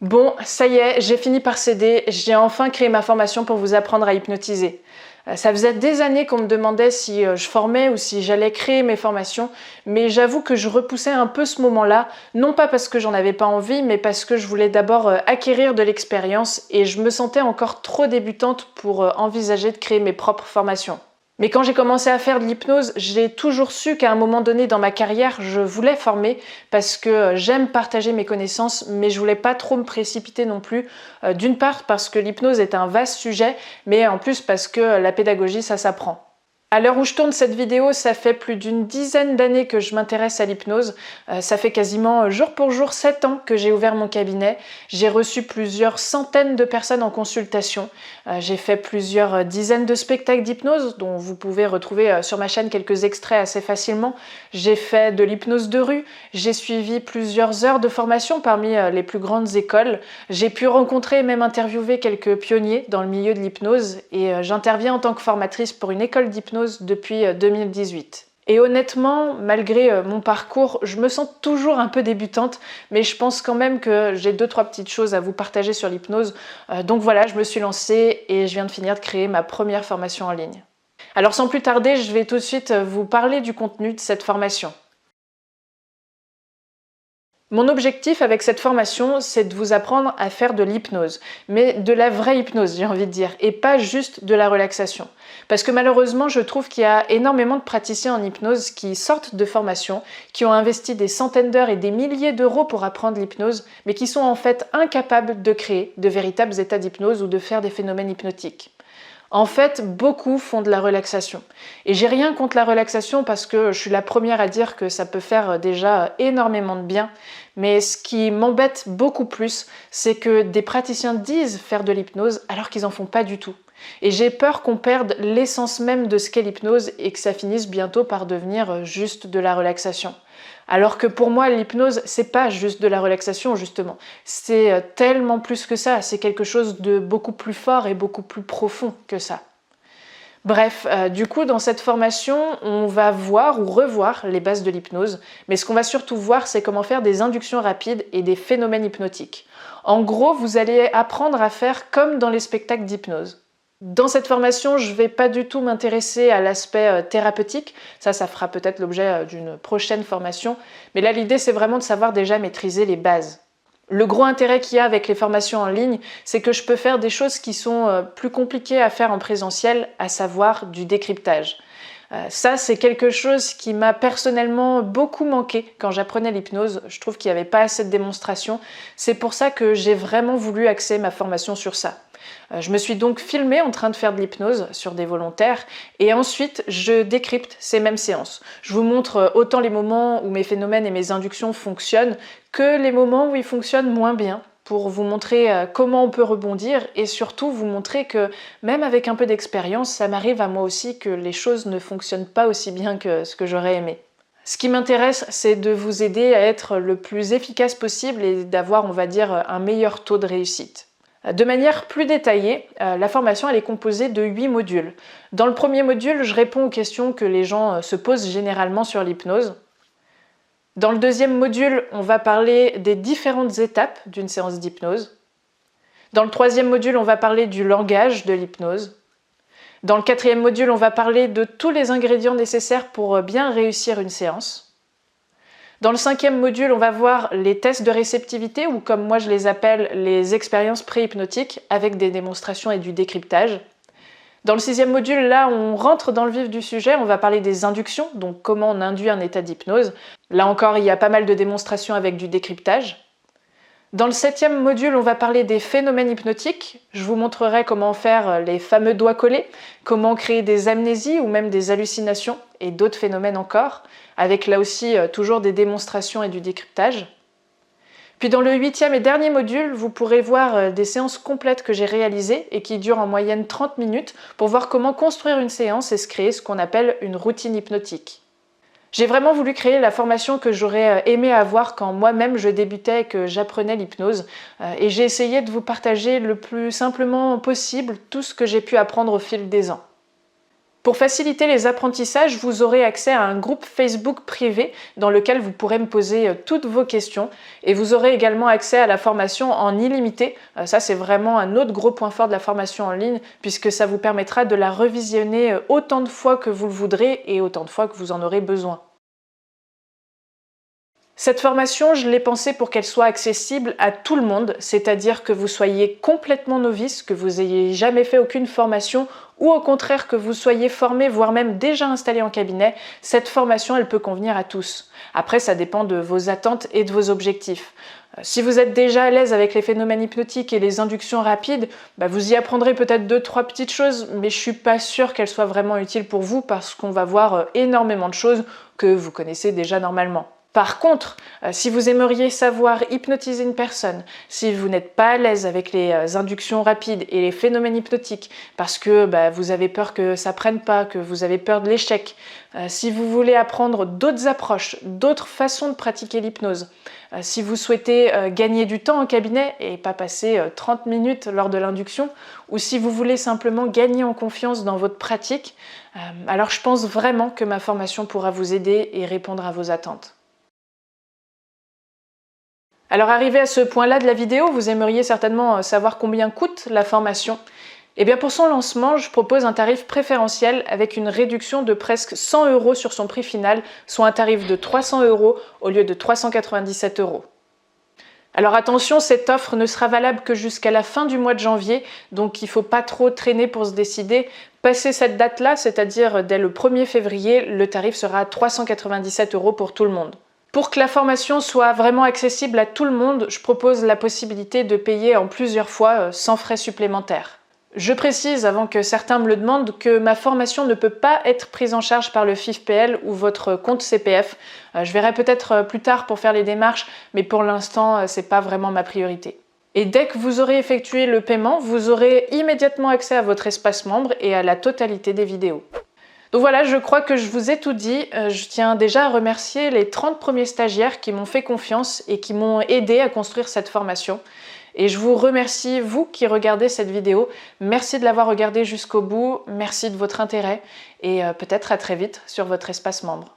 Bon, ça y est, j'ai fini par céder, j'ai enfin créé ma formation pour vous apprendre à hypnotiser. Ça faisait des années qu'on me demandait si je formais ou si j'allais créer mes formations, mais j'avoue que je repoussais un peu ce moment-là, non pas parce que j'en avais pas envie, mais parce que je voulais d'abord acquérir de l'expérience et je me sentais encore trop débutante pour envisager de créer mes propres formations. Mais quand j'ai commencé à faire de l'hypnose, j'ai toujours su qu'à un moment donné dans ma carrière, je voulais former parce que j'aime partager mes connaissances, mais je voulais pas trop me précipiter non plus. D'une part parce que l'hypnose est un vaste sujet, mais en plus parce que la pédagogie, ça s'apprend. À l'heure où je tourne cette vidéo, ça fait plus d'une dizaine d'années que je m'intéresse à l'hypnose. Ça fait quasiment jour pour jour 7 ans que j'ai ouvert mon cabinet. J'ai reçu plusieurs centaines de personnes en consultation. J'ai fait plusieurs dizaines de spectacles d'hypnose, dont vous pouvez retrouver sur ma chaîne quelques extraits assez facilement. J'ai fait de l'hypnose de rue. J'ai suivi plusieurs heures de formation parmi les plus grandes écoles. J'ai pu rencontrer et même interviewer quelques pionniers dans le milieu de l'hypnose. Et j'interviens en tant que formatrice pour une école d'hypnose depuis 2018. Et honnêtement, malgré mon parcours, je me sens toujours un peu débutante, mais je pense quand même que j'ai 2-3 petites choses à vous partager sur l'hypnose. Donc voilà, je me suis lancée et je viens de finir de créer ma première formation en ligne. Alors sans plus tarder, je vais tout de suite vous parler du contenu de cette formation. Mon objectif avec cette formation, c'est de vous apprendre à faire de l'hypnose, mais de la vraie hypnose, j'ai envie de dire, et pas juste de la relaxation. Parce que malheureusement, je trouve qu'il y a énormément de praticiens en hypnose qui sortent de formation, qui ont investi des centaines d'heures et des milliers d'euros pour apprendre l'hypnose, mais qui sont en fait incapables de créer de véritables états d'hypnose ou de faire des phénomènes hypnotiques. En fait, beaucoup font de la relaxation. Et j'ai rien contre la relaxation parce que je suis la première à dire que ça peut faire déjà énormément de bien. Mais ce qui m'embête beaucoup plus, c'est que des praticiens disent faire de l'hypnose alors qu'ils en font pas du tout. Et j'ai peur qu'on perde l'essence même de ce qu'est l'hypnose et que ça finisse bientôt par devenir juste de la relaxation. Alors que pour moi, l'hypnose, c'est pas juste de la relaxation, justement. C'est tellement plus que ça, c'est quelque chose de beaucoup plus fort et beaucoup plus profond que ça. Bref, du coup, dans cette formation, on va voir ou revoir les bases de l'hypnose, mais ce qu'on va surtout voir, c'est comment faire des inductions rapides et des phénomènes hypnotiques. En gros, vous allez apprendre à faire comme dans les spectacles d'hypnose. Dans cette formation, je ne vais pas du tout m'intéresser à l'aspect thérapeutique, ça fera peut-être l'objet d'une prochaine formation, mais là l'idée c'est vraiment de savoir déjà maîtriser les bases. Le gros intérêt qu'il y a avec les formations en ligne, c'est que je peux faire des choses qui sont plus compliquées à faire en présentiel, à savoir du décryptage. Ça, c'est quelque chose qui m'a personnellement beaucoup manqué quand j'apprenais l'hypnose. Je trouve qu'il n'y avait pas assez de démonstrations. C'est pour ça que j'ai vraiment voulu axer ma formation sur ça. Je me suis donc filmée en train de faire de l'hypnose sur des volontaires et ensuite je décrypte ces mêmes séances. Je vous montre autant les moments où mes phénomènes et mes inductions fonctionnent que les moments où ils fonctionnent moins bien pour vous montrer comment on peut rebondir et surtout vous montrer que même avec un peu d'expérience, ça m'arrive à moi aussi que les choses ne fonctionnent pas aussi bien que ce que j'aurais aimé. Ce qui m'intéresse, c'est de vous aider à être le plus efficace possible et d'avoir, on va dire, un meilleur taux de réussite. De manière plus détaillée, la formation elle est composée de 8 modules. Dans le premier module, je réponds aux questions que les gens se posent généralement sur l'hypnose. Dans le deuxième module, on va parler des différentes étapes d'une séance d'hypnose. Dans le troisième module, on va parler du langage de l'hypnose. Dans le quatrième module, on va parler de tous les ingrédients nécessaires pour bien réussir une séance. Dans le cinquième module, on va voir les tests de réceptivité, ou comme moi je les appelle, les expériences pré-hypnotiques, avec des démonstrations et du décryptage. Dans le sixième module, là, on rentre dans le vif du sujet, on va parler des inductions, donc comment on induit un état d'hypnose. Là encore, il y a pas mal de démonstrations avec du décryptage. Dans le septième module, on va parler des phénomènes hypnotiques. Je vous montrerai comment faire les fameux doigts collés, comment créer des amnésies ou même des hallucinations et d'autres phénomènes encore, avec là aussi toujours des démonstrations et du décryptage. Puis dans le huitième et dernier module, vous pourrez voir des séances complètes que j'ai réalisées et qui durent en moyenne 30 minutes pour voir comment construire une séance et se créer ce qu'on appelle une routine hypnotique. J'ai vraiment voulu créer la formation que j'aurais aimé avoir quand moi-même je débutais et que j'apprenais l'hypnose. Et j'ai essayé de vous partager le plus simplement possible tout ce que j'ai pu apprendre au fil des ans. Pour faciliter les apprentissages, vous aurez accès à un groupe Facebook privé dans lequel vous pourrez me poser toutes vos questions et vous aurez également accès à la formation en illimité. Ça, c'est vraiment un autre gros point fort de la formation en ligne puisque ça vous permettra de la revisionner autant de fois que vous le voudrez et autant de fois que vous en aurez besoin. Cette formation, je l'ai pensée pour qu'elle soit accessible à tout le monde, c'est-à-dire que vous soyez complètement novice, que vous ayez jamais fait aucune formation ou au contraire que vous soyez formé, voire même déjà installé en cabinet, cette formation, elle peut convenir à tous. Après, ça dépend de vos attentes et de vos objectifs. Si vous êtes déjà à l'aise avec les phénomènes hypnotiques et les inductions rapides, vous y apprendrez peut-être 2-3 petites choses, mais je suis pas sûre qu'elles soient vraiment utiles pour vous parce qu'on va voir énormément de choses que vous connaissez déjà normalement. Par contre, si vous aimeriez savoir hypnotiser une personne, si vous n'êtes pas à l'aise avec les inductions rapides et les phénomènes hypnotiques parce que vous avez peur que ça prenne pas, que vous avez peur de l'échec, si vous voulez apprendre d'autres approches, d'autres façons de pratiquer l'hypnose, si vous souhaitez gagner du temps en cabinet et pas passer 30 minutes lors de l'induction, ou si vous voulez simplement gagner en confiance dans votre pratique, alors je pense vraiment que ma formation pourra vous aider et répondre à vos attentes. Alors arrivé à ce point-là de la vidéo, vous aimeriez certainement savoir combien coûte la formation. Eh bien pour son lancement, je propose un tarif préférentiel avec une réduction de presque 100 € sur son prix final, soit un tarif de 300 € au lieu de 397 €. Alors attention, cette offre ne sera valable que jusqu'à la fin du mois de janvier, donc il ne faut pas trop traîner pour se décider. Passé cette date-là, c'est-à-dire dès le 1er février, le tarif sera à 397 € pour tout le monde. Pour que la formation soit vraiment accessible à tout le monde, je propose la possibilité de payer en plusieurs fois sans frais supplémentaires. Je précise, avant que certains me le demandent, que ma formation ne peut pas être prise en charge par le FIFPL ou votre compte CPF. Je verrai peut-être plus tard pour faire les démarches, mais pour l'instant, c'est pas vraiment ma priorité. Et dès que vous aurez effectué le paiement, vous aurez immédiatement accès à votre espace membre et à la totalité des vidéos. Donc voilà, je crois que je vous ai tout dit. Je tiens déjà à remercier les 30 premiers stagiaires qui m'ont fait confiance et qui m'ont aidé à construire cette formation. Et je vous remercie, vous qui regardez cette vidéo. Merci de l'avoir regardée jusqu'au bout, merci de votre intérêt et peut-être à très vite sur votre espace membre.